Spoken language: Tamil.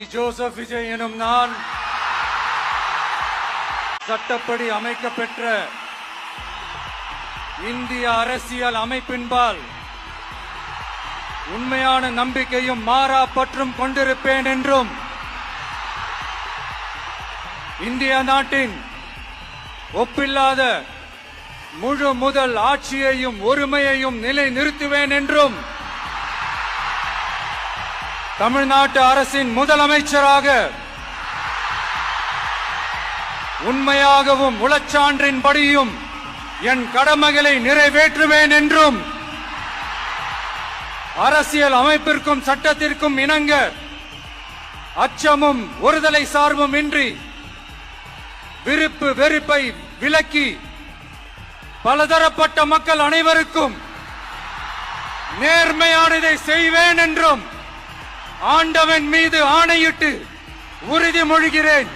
ஜோசப் விஜய் எனும் நான் சட்டப்படி அமைக்கப்பெற்ற இந்திய அரசியல் அமைப்பின்பால் உண்மையான நம்பிக்கையும் மாறா பற்றும் கொண்டிருப்பேன் என்றும் இந்திய நாட்டின் ஒப்பில்லாத முழு முதல் ஆட்சியையும் ஒருமையையும் நிலை நிறுத்துவேன் என்றும் தமிழ்நாட்டு அரசின் முதலமைச்சராக உண்மையாகவும் உளச்சான்றின்படியும் என் கடமைகளை நிறைவேற்றுவேன் என்றும் அரசியல் அமைப்பிற்கும் சட்டத்திற்கும் இணங்க அச்சமும் ஒருதலை சார்பும் இன்றி விருப்பு வெறுப்பை விலக்கி பலதரப்பட்ட மக்கள் அனைவருக்கும் நேர்மையானதை செய்வேன் என்றும் ஆண்டவன் மீது ஆணையிட்டு உறுதிமொழிகிறேன்.